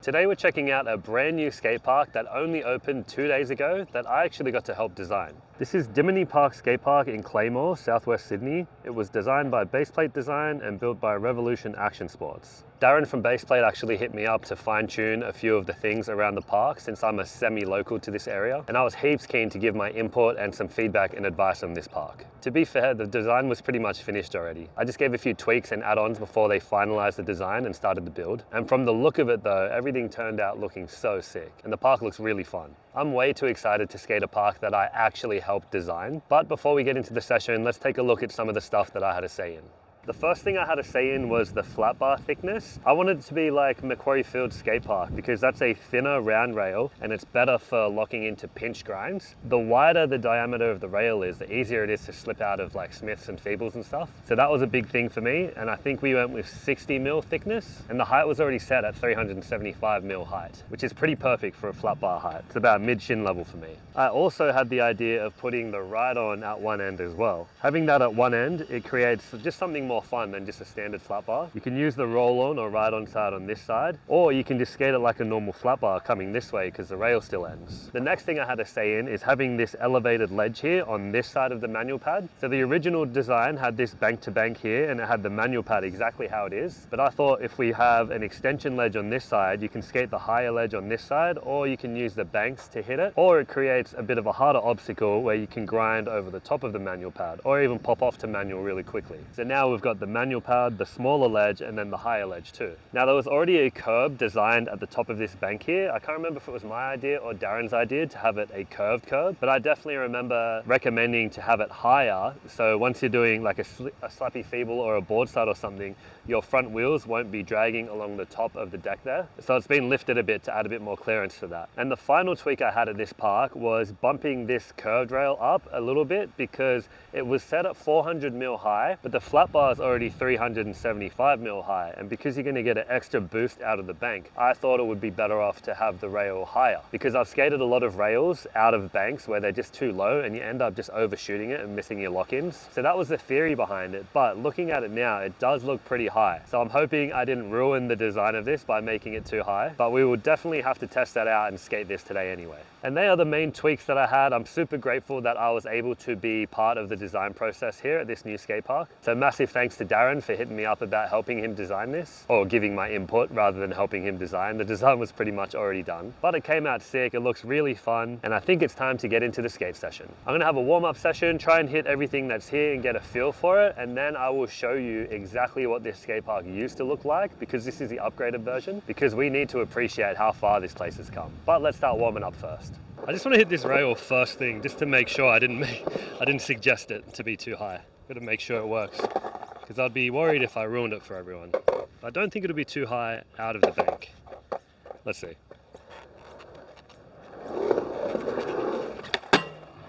Today we're checking out a brand new skate park that only opened 2 days ago that I actually got to help design. This is Dimini Park Skate Park in Claymore, southwest Sydney. It was designed by Baseplate Design and built by Revolution Action Sports. Darren from Baseplate actually hit me up to fine-tune a few of the things around the park since I'm a semi-local to this area, and I was heaps keen to give my input and some feedback and advice on this park. To be fair, the design was pretty much finished already. I just gave a few tweaks and add-ons before they finalized the design and started the build. And from the look of it though, everything turned out looking so sick, and the park looks really fun. I'm way too excited to skate a park that I actually helped design. But before we get into the session, let's take a look at some of the stuff that I had to say in. The first thing I had to say in was the flat bar thickness. I wanted it to be like Macquarie Field Skate Park because that's a thinner round rail and it's better for locking into pinch grinds. The wider the diameter of the rail is, the easier it is to slip out of like Smiths and Feebles and stuff. So that was a big thing for me, and I think we went with 60 mil thickness, and the height was already set at 375 mil height, which is pretty perfect for a flat bar height. It's about mid shin level for me. I also had the idea of putting the ride-on at one end as well. Having that at one end, it creates just something more fun than just a standard flat bar. You can use the roll-on or ride-on side on this side, or you can just skate it like a normal flat bar coming this way because the rail still ends. The next thing I had to say in is having this elevated ledge here on this side of the manual pad. So the original design had this bank to bank here and it had the manual pad exactly how it is. But I thought if we have an extension ledge on this side, you can skate the higher ledge on this side, or you can use the banks to hit it, or it creates a bit of a harder obstacle where you can grind over the top of the manual pad or even pop off to manual really quickly. So now we've got the manual pad, the smaller ledge, and then the higher ledge too. Now there was already a curb designed at the top of this bank here. I can't remember if it was my idea or Darren's idea to have it a curved curb, but I definitely remember recommending to have it higher. So once you're doing like a slappy feeble or a board side or something, your front wheels won't be dragging along the top of the deck there. So it's been lifted a bit to add a bit more clearance to that. And the final tweak I had at this park was bumping this curved rail up a little bit because it was set at 400 mil high, but the flat bar is already 375 mil high. And because you're gonna get an extra boost out of the bank, I thought it would be better off to have the rail higher, because I've skated a lot of rails out of banks where they're just too low and you end up just overshooting it and missing your lock-ins. So that was the theory behind it, but looking at it now, it does look pretty high. So I'm hoping I didn't ruin the design of this by making it too high, but we will definitely have to test that out and skate this today anyway. And they are the main tweaks that I had. I'm super grateful that I was able to be part of the design process here at this new skate park. So massive thanks to Darren for hitting me up about helping him design this, or giving my input rather than helping him design. The design was pretty much already done, but it came out sick. It looks really fun, and I think it's time to get into the skate session. I'm gonna have a warm-up session, try and hit everything that's here and get a feel for it, and then I will show you exactly what this skate park used to look like, because this is the upgraded version, because we need to appreciate how far this place has come. But let's start warming up first. I just want to hit this rail first thing, just to make sure I didn't suggest it to be too high. Gotta make sure it works, because I'd be worried if I ruined it for everyone. I don't think it'll be too high out of the bank. Let's see.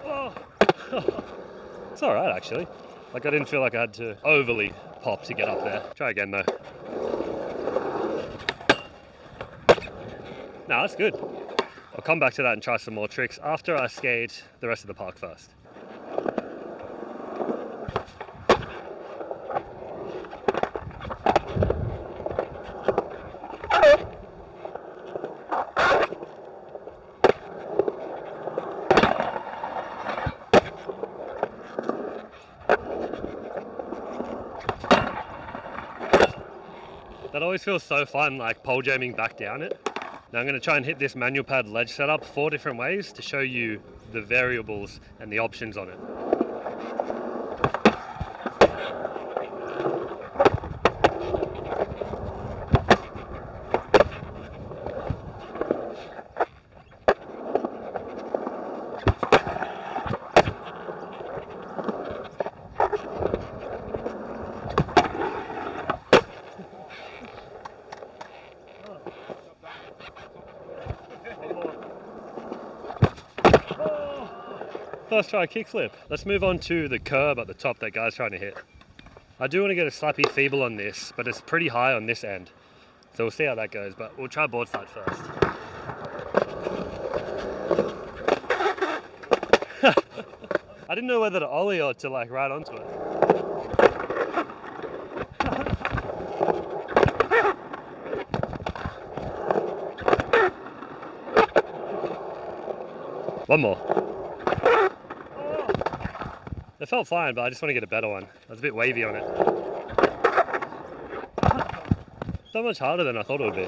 Oh. It's all right actually. Like I didn't feel like I had to overly pop to get up there. Try again though. No, that's good. I'll come back to that and try some more tricks after I skate the rest of the park first. That always feels so fun, like pole jamming back down it. Now I'm going to try and hit this manual pad ledge setup 4 different ways to show you the variables and the options on it. First try kickflip. Let's move on to the curb at the top that guy's trying to hit. I do want to get a slappy feeble on this, but it's pretty high on this end. So we'll see how that goes, but we'll try board side first. I didn't know whether to ollie or to like ride onto it. One more. It felt fine, but I just want to get a better one. I was a bit wavy on it. So much harder than I thought it would be.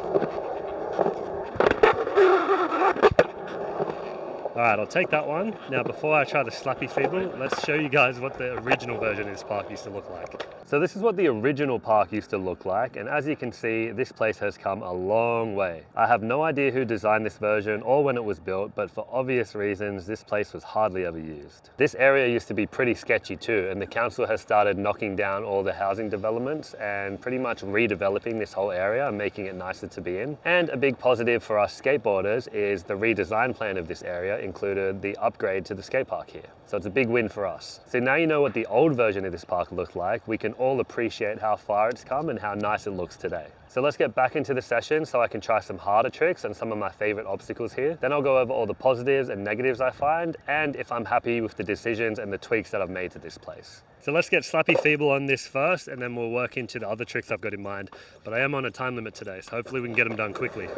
Alright, I'll take that one. Now before I try the Slappy Feeble, let's show you guys what the original version of this park used to look like. So this is what the original park used to look like, and as you can see, this place has come a long way. I have no idea who designed this version or when it was built, but for obvious reasons, this place was hardly ever used. This area used to be pretty sketchy too, and the council has started knocking down all the housing developments and pretty much redeveloping this whole area and making it nicer to be in. And a big positive for us skateboarders is the redesign plan of this area included the upgrade to the skate park here. So it's a big win for us. So now you know what the old version of this park looked like. We can all appreciate how far it's come and how nice it looks today. So let's get back into the session so I can try some harder tricks and some of my favorite obstacles here. Then I'll go over all the positives and negatives I find, and if I'm happy with the decisions and the tweaks that I've made to this place. So let's get Slappy Feeble on this first, and then we'll work into the other tricks I've got in mind. But I am on a time limit today, so hopefully we can get them done quickly.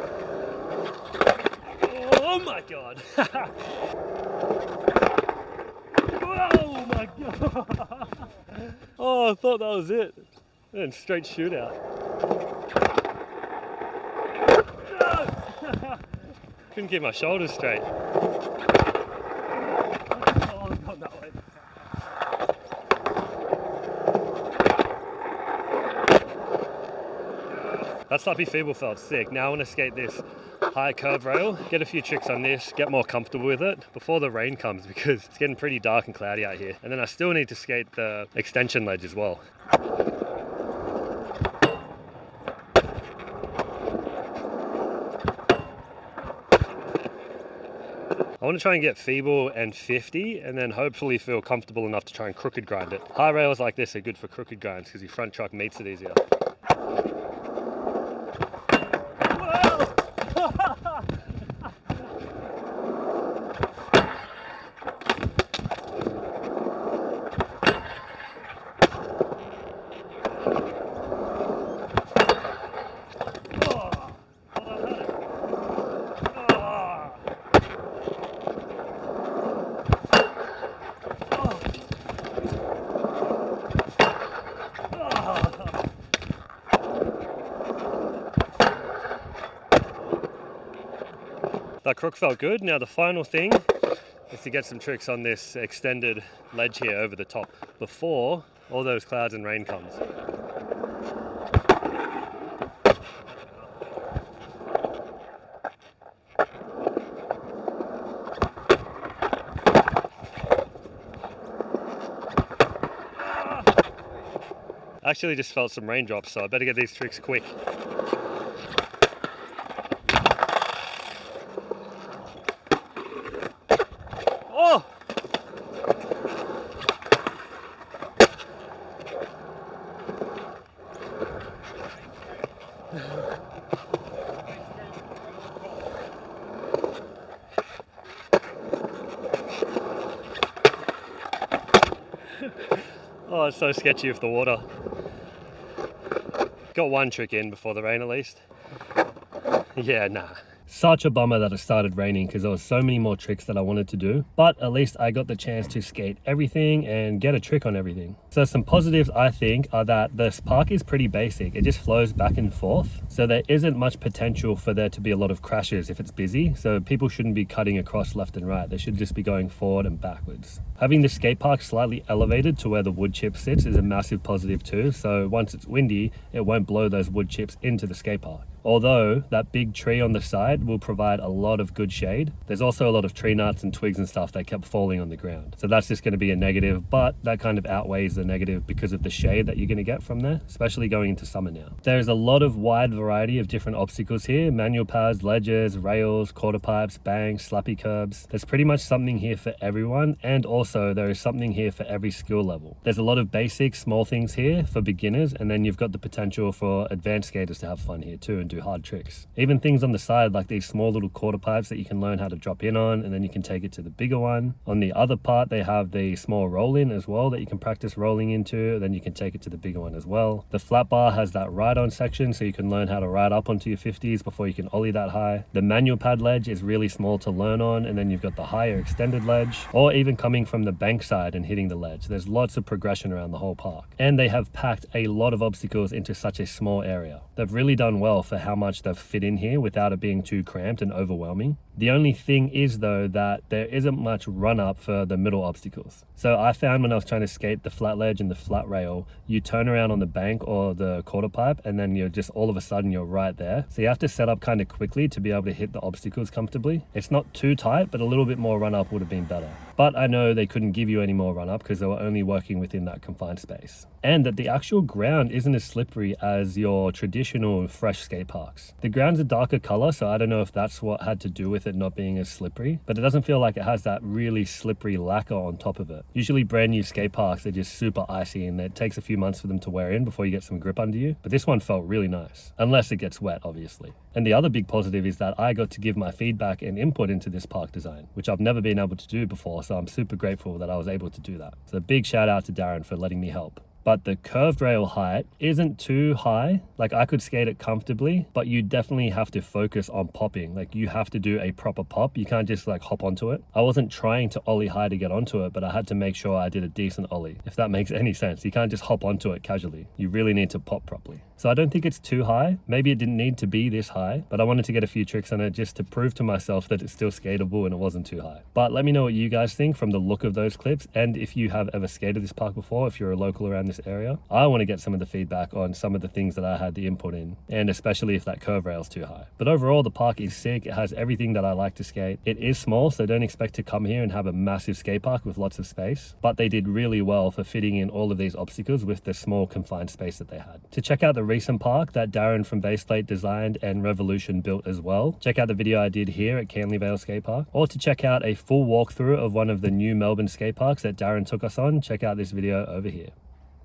Oh my God. Oh my God. Oh, I thought that was it. And straight shootout. No! Couldn't keep my shoulders straight. Oh, not that way. That Slappy Feeble felt sick. Now I want to skate this high curve rail, get a few tricks on this, get more comfortable with it before the rain comes because it's getting pretty dark and cloudy out here. And then I still need to skate the extension ledge as well. I want to try and get feeble and 50 and then hopefully feel comfortable enough to try and crooked grind it. High rails like this are good for crooked grinds because your front truck meets it easier. That crook felt good. Now the final thing is to get some tricks on this extended ledge here over the top before all those clouds and rain comes. I actually just felt some raindrops, so I better get these tricks quick. Oh! Oh, it's so sketchy with the water. Got one trick in before the rain at least. Yeah, nah. Such a bummer that it started raining because there was so many more tricks that I wanted to do, but at least I got the chance to skate everything and get a trick on everything. So some positives I think are that this park is pretty basic. It just flows back and forth. So there isn't much potential for there to be a lot of crashes if it's busy. So people shouldn't be cutting across left and right. They should just be going forward and backwards. Having the skate park slightly elevated to where the wood chip sits is a massive positive too. So once it's windy, it won't blow those wood chips into the skate park. Although that big tree on the side will provide a lot of good shade, there's also a lot of tree nuts and twigs and stuff that kept falling on the ground. So that's just going to be a negative, but that kind of outweighs the negative because of the shade that you're going to get from there, especially going into summer now. There's a lot of wide variety of different obstacles here: manual pads, ledges, rails, quarter pipes, banks, slappy curbs. There's pretty much something here for everyone, and also there is something here for every skill level. There's a lot of basic small things here for beginners, and then you've got the potential for advanced skaters to have fun here too and do do hard tricks. Even things on the side like these small little quarter pipes that you can learn how to drop in on, and then you can take it to the bigger one. On the other part, they have the small roll-in as well that you can practice rolling into, then you can take it to the bigger one as well. The flat bar has that ride-on section, so you can learn how to ride up onto your 50s before you can ollie that high. The manual pad ledge is really small to learn on, and then you've got the higher extended ledge, or even coming from the bank side and hitting the ledge. There's lots of progression around the whole park, and they have packed a lot of obstacles into such a small area. They've really done well for how much they've fit in here without it being too cramped and overwhelming. The only thing is though that there isn't much run up for the middle obstacles. So I found when I was trying to skate the flat ledge and the flat rail, you turn around on the bank or the quarter pipe and then you're just all of a sudden you're right there. So you have to set up kind of quickly to be able to hit the obstacles comfortably. It's not too tight, but a little bit more run up would have been better. But I know they couldn't give you any more run up because they were only working within that confined space. And that the actual ground isn't as slippery as your traditional fresh skate parks. The ground's a darker color, so I don't know if that's what had to do with it not being as slippery, but it doesn't feel like it has that really slippery lacquer on top of it. Usually brand new skate parks are just super icy and it takes a few months for them to wear in before you get some grip under you, but this one felt really nice, unless it gets wet obviously. And the other big positive is that I got to give my feedback and input into this park design, which I've never been able to do before, so I'm super grateful that I was able to do that. So big shout out to Darren for letting me help. But the curved rail height isn't too high. Like I could skate it comfortably, but you definitely have to focus on popping. Like you have to do a proper pop. You can't just like hop onto it. I wasn't trying to ollie high to get onto it, but I had to make sure I did a decent ollie, if that makes any sense. You can't just hop onto it casually. You really need to pop properly. So I don't think it's too high. Maybe it didn't need to be this high, but I wanted to get a few tricks on it just to prove to myself that it's still skatable and it wasn't too high. But let me know what you guys think from the look of those clips, and if you have ever skated this park before, if you're a local around this area. I want to get some of the feedback on some of the things that I had the input in, and especially if that curve rail's too high. But overall, the park is sick. It has everything that I like to skate. It is small, so don't expect to come here and have a massive skate park with lots of space, but they did really well for fitting in all of these obstacles with the small confined space that they had. To check out the recent park that Darren from Baseplate designed and Revolution built as well, check out the video I did here at Canley Vale Skate Park, or to check out a full walkthrough of one of the new Melbourne skate parks that Darren took us on, check out this video over here.